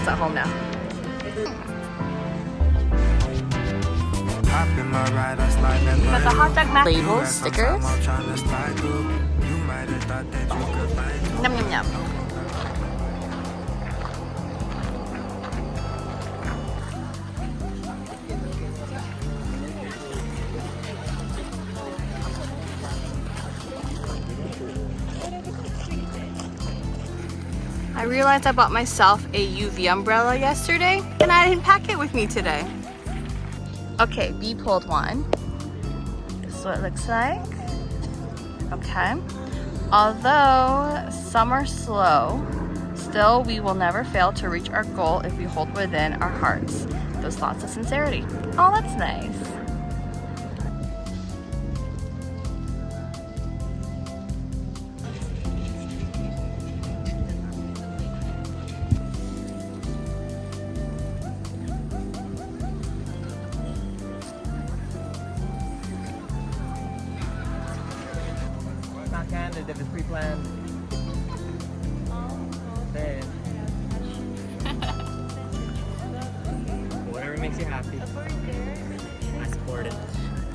us at home now. Got the hot dog mash labels, stickers. Yum, yum, yum. I realized I bought myself a UV umbrella yesterday and I didn't pack it with me today. Okay, B pulled one. This is what it looks like. Okay. Although some are slow, still we will never fail to reach our goal if we hold within our hearts those thoughts of sincerity. Oh, that's nice. Not candid if it's pre-planned. There. Whatever makes you happy. I support it.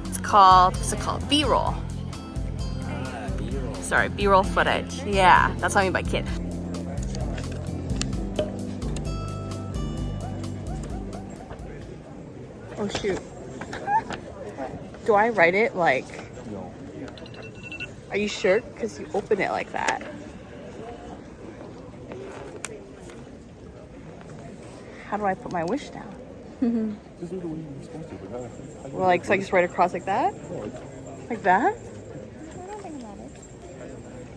It's called, what's it called? B-roll. B-roll. Sorry, B-roll footage. Yeah, that's what I mean by kid. Oh shoot. Do I write it like... No. Are you sure? Because you open it like that. How do I put my wish down? Just do the way you're supposed to, but not. Well, like, so I just write across like that? Like that?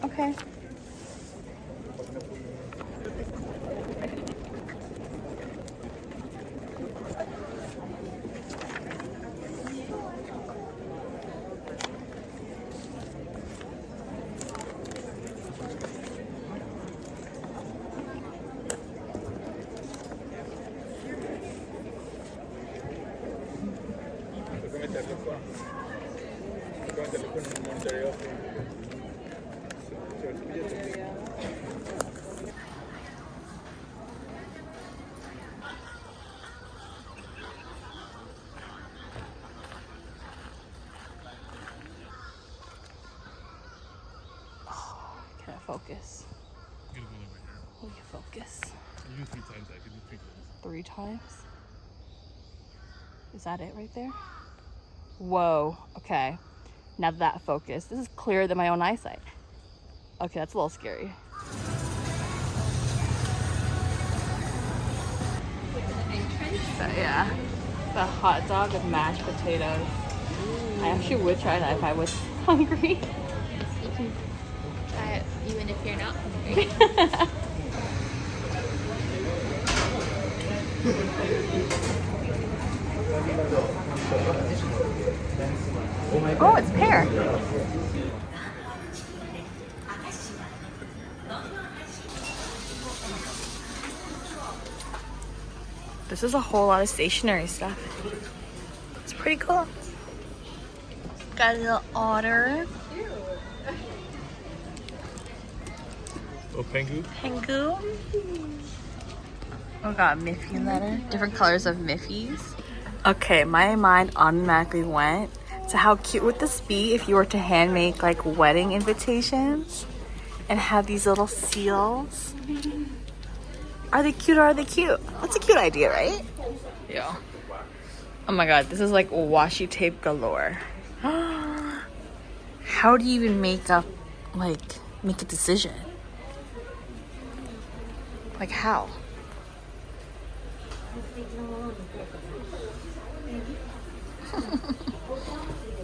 Okay. Can I focus? Will you focus? You do 3 times, I can do 3 times. 3 times? Is that it right there? Whoa, okay. Now that focus. This is clearer than my own eyesight. Okay, that's a little scary. So yeah, the hot dog with mashed potatoes. I actually would try that if I was hungry. You can try it even if you're not hungry. Oh, it's pear. This is a whole lot of stationery stuff. It's pretty cool. Got a little otter. Oh, Pengu? Pengu. Oh, got a Miffy letter. Different colors of Miffies. Okay, my mind automatically went to how cute would this be if you were to hand make like wedding invitations and have these little seals. Are they cute or are they cute? That's a cute idea, right? Yeah. Oh my god, this is like washi tape galore. How do you even make a decision? Like how?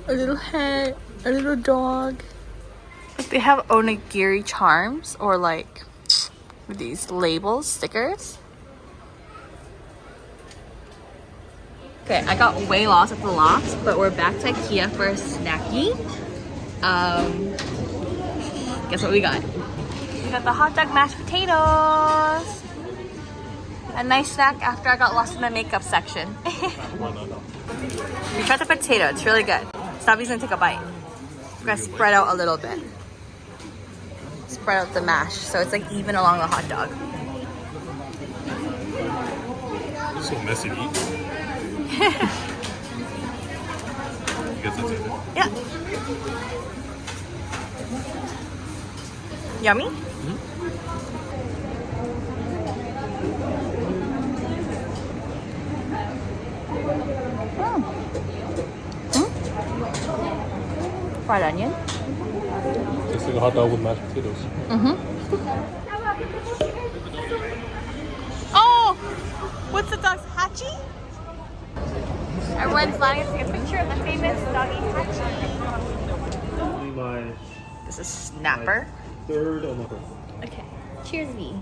A little head, a little dog. Like they have onigiri charms or like these labels, stickers. Okay, I got way lost at the locks, but we're back to IKEA for a snacky. Guess what we got? We got the hot dog mashed potatoes. A nice snack after I got lost in the makeup section. We tried the potato, it's really good. Stabby's gonna take a bite. We're gonna spread out a little bit. Spread out the mash so it's like even along the hot dog. So messy to eat. You guys that's it? Yeah. Yummy? Fried onion. Just like a hot dog with mashed potatoes. Oh! What's the dog's Hachi? Everyone's lining to take a picture of the famous doggy Hachi. My This is Snapper. third omakase. Okay. Cheers, V.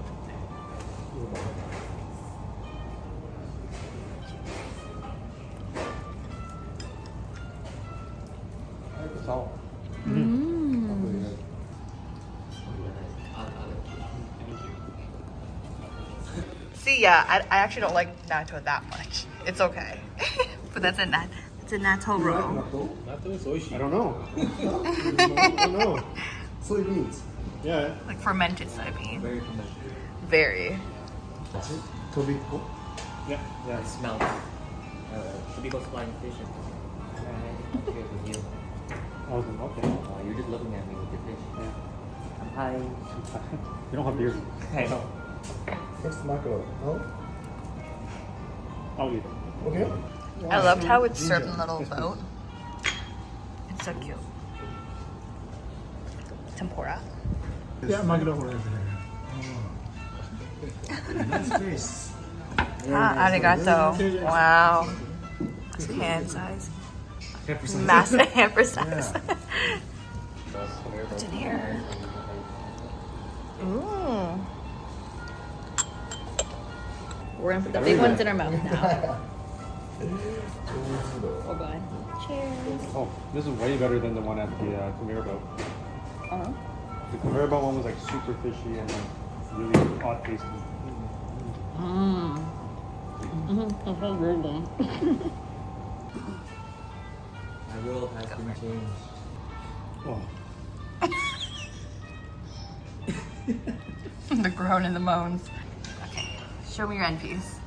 See, yeah, I actually don't like natto that much. It's okay. But that's a natto roll. I don't know. I don't know. Soybeans. Yeah. Like fermented soybean. Very familiar. Very. Tobiko. Yeah. Yeah, it smells. Tobiko's flying fish. Okay, with you. Oh, okay. You're just looking at me with your fish. Yeah. I'm high. You don't have beers. I know. First mackerel. No? I'll eat it. Okay. I loved how it's served in a little boat. It's so cute. Tempura. Yeah, mackerel. Nice face. Ah, arigato. Wow. That's hand size. Massive hamper size. What's in here? Ooh. We're gonna put the big ones in our mouth now. Oh god. Cheers. Oh, this is way better than the one at the conveyor belt. Uh-huh. The conveyor belt one was like super fishy and really odd tasting. That's so good. My world has been changed. Oh. The groan and the moans. Okay, show me your end piece.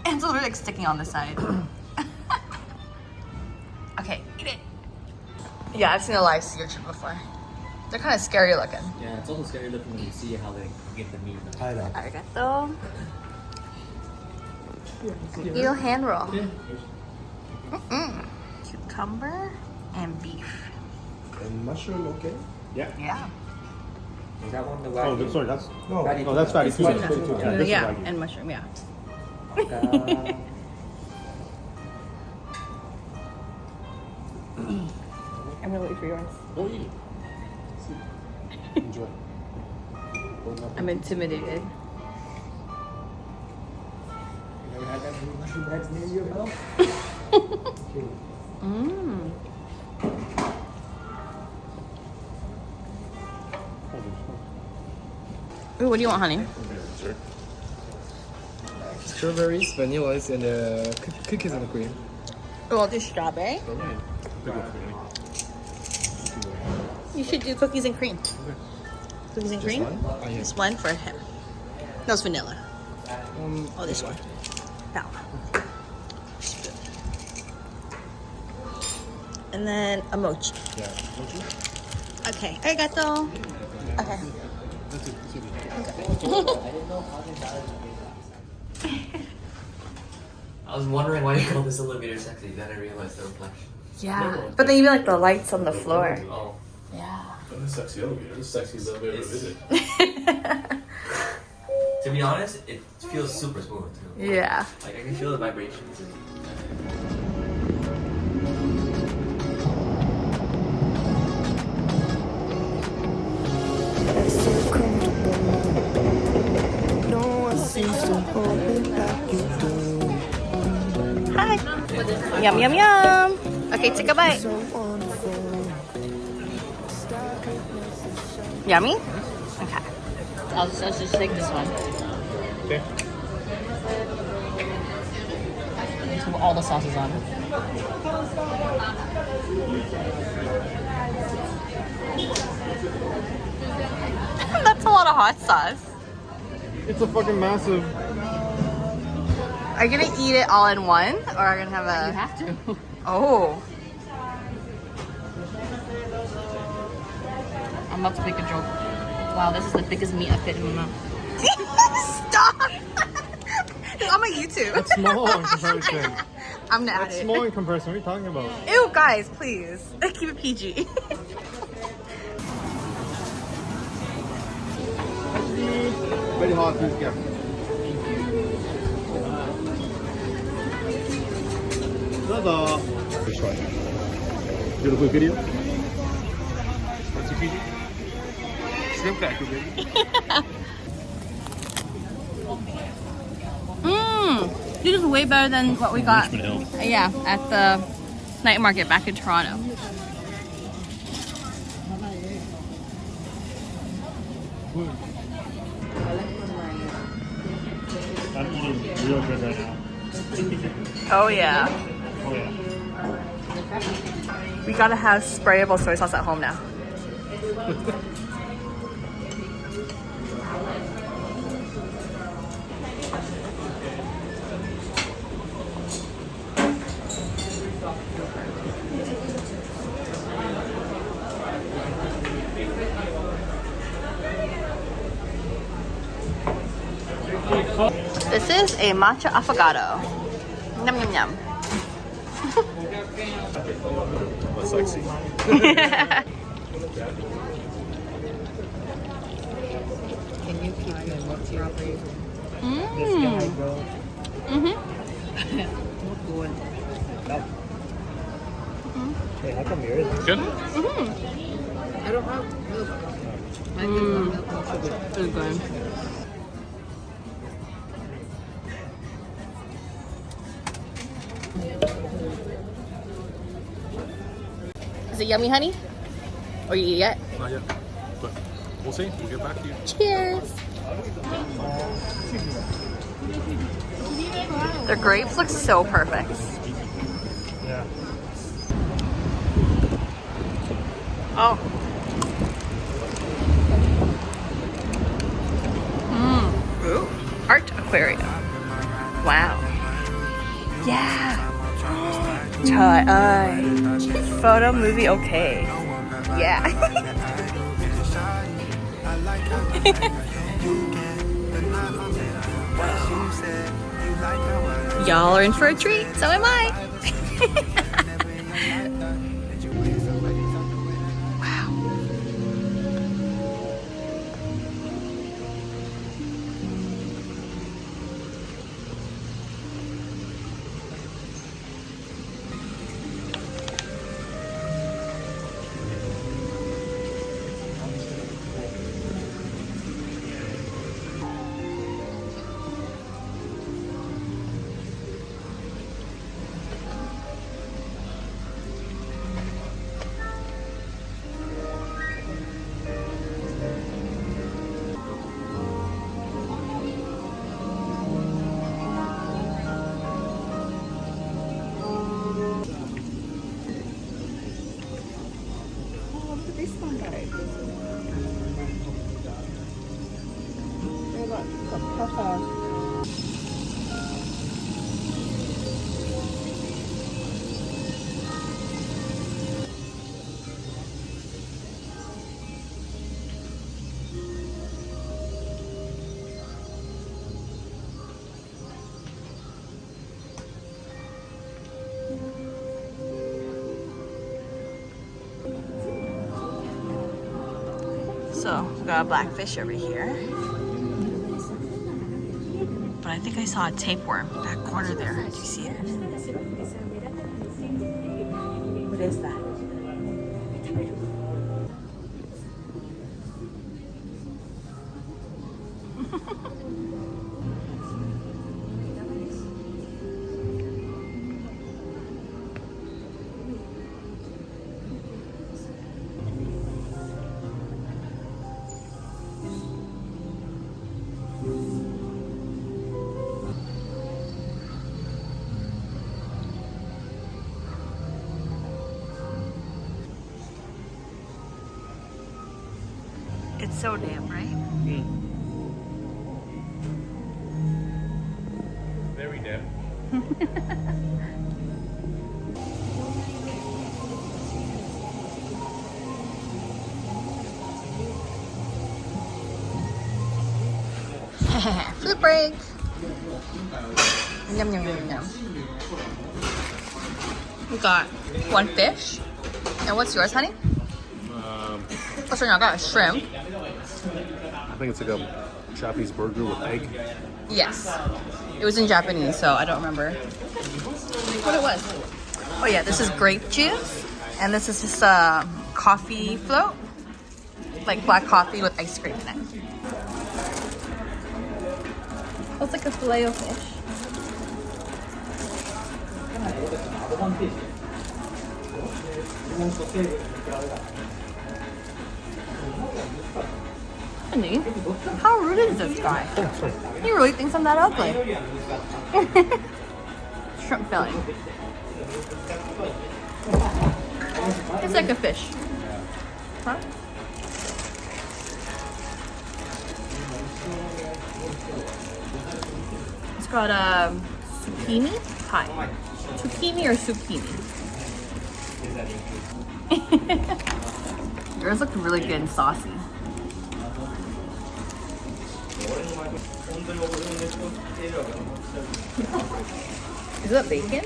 And it's literally like sticking on the side. Okay, eat it. Yeah, I've seen a live sea urchin before. They're kind of scary looking. Yeah, it's also scary looking when you see how they get the meat. Arigato. Eel hand roll. Cucumber and beef. And mushroom, okay? Yeah. Yeah. Is that one the Oh, wacky? sorry, that's No. no, that's fatty tuna. fatty tuna. Yeah, this is Yeah, wagyu. and mushroom, yeah. I'm gonna wait for yours. Oh, eat it. Enjoy. I'm intimidated. Never had that many mushroom heads near your mouth? Okay. Mmm. Ooh, what do you want, honey? Sure. Strawberries, vanillas, and cookies and cream. Oh, I'll do strawberry. You should do cookies and cream. Cookies and cream? One? This one for him. No, it's vanilla. Oh, this one. That one. And then a mochi. Yeah. Okay, arigato. Okay. I was wondering why you call this elevator sexy, then I realized the reflection. Yeah, but then even like the lights on the floor. Oh. Yeah. Not a sexy elevator. It's a sexy elevator to visit. To be honest, it feels super smooth too. Yeah. Like I can feel the vibrations. Hi. Yum, yum, yum. Okay, take a bite. Yummy? Okay. I'll just take this one. Okay. Just put all the sauces on. That's a lot of hot sauce. It's a fucking massive Are you gonna eat it all in one, or are you gonna have a? You have to. Oh. I'm about to make a joke. Wow, this is the biggest meat I fit in my mouth. Stop! It's on my YouTube. That's small in comparison. I'm gonna add That's it. small in comparison. What are you talking about? Ew, guys, please keep it PG. Very hot, please get. Ta-da! Beautiful video. Tsukiji. Shrimp cracker, baby. This is way better than what we got. Richmond Hill. Yeah, at the night market back in Toronto. I'm eating real good right now. Oh yeah. Oh yeah. We gotta have sprayable soy sauce at home now. This is a matcha affogato. Yum yum yum. That's sexy. Can you keep your lips properly? Good. Hey, how come yours is good? I don't have milk. I give more milk and sugar. It's good. Is it yummy, honey? Or you eat it? Not yet, but we'll see. We'll get back to you. Cheers! The grapes look so perfect. Yeah. Oh. Ooh. Art aquarium. Wow. Yeah. Photo movie okay. Yeah. Y'all are in for a treat, so am I. Wow. So, we got a blackfish over here. But I think I saw a tapeworm, that corner there. Do you see it? What is that? It's so damn, right? Very Sorry, Dad. Food break. Yum, yum, yum, yum. We got one fish. And what's yours, honey? What's your I got a shrimp. I think it's like a Japanese burger with egg. Yes. It was in Japanese, so I don't remember what it was. Oh yeah, this is grape juice. And this is just a coffee float. Like black coffee with ice cream in it. Looks like a filet of fish. Andy, how rude is this guy? He really thinks I'm that ugly. Shrimp filling. It's like a fish. Huh? It's got a zucchini pie. Zucchini or zucchini? Yours look really good and saucy. Is that bacon?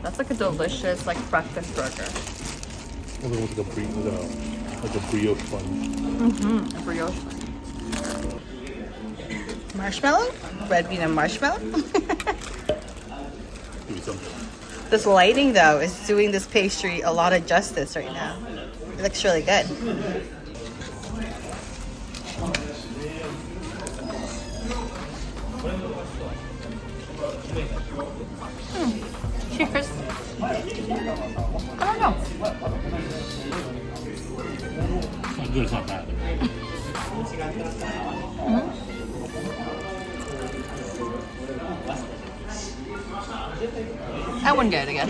That's like a delicious like breakfast burger. Well, there was like a brioche bun. A brioche bun. Marshmallow? Red bean and marshmallow? Do something. This lighting though is doing this pastry a lot of justice right now. It looks really good. Cheers. I don't know. It's not good, it's not bad. I wouldn't get it again.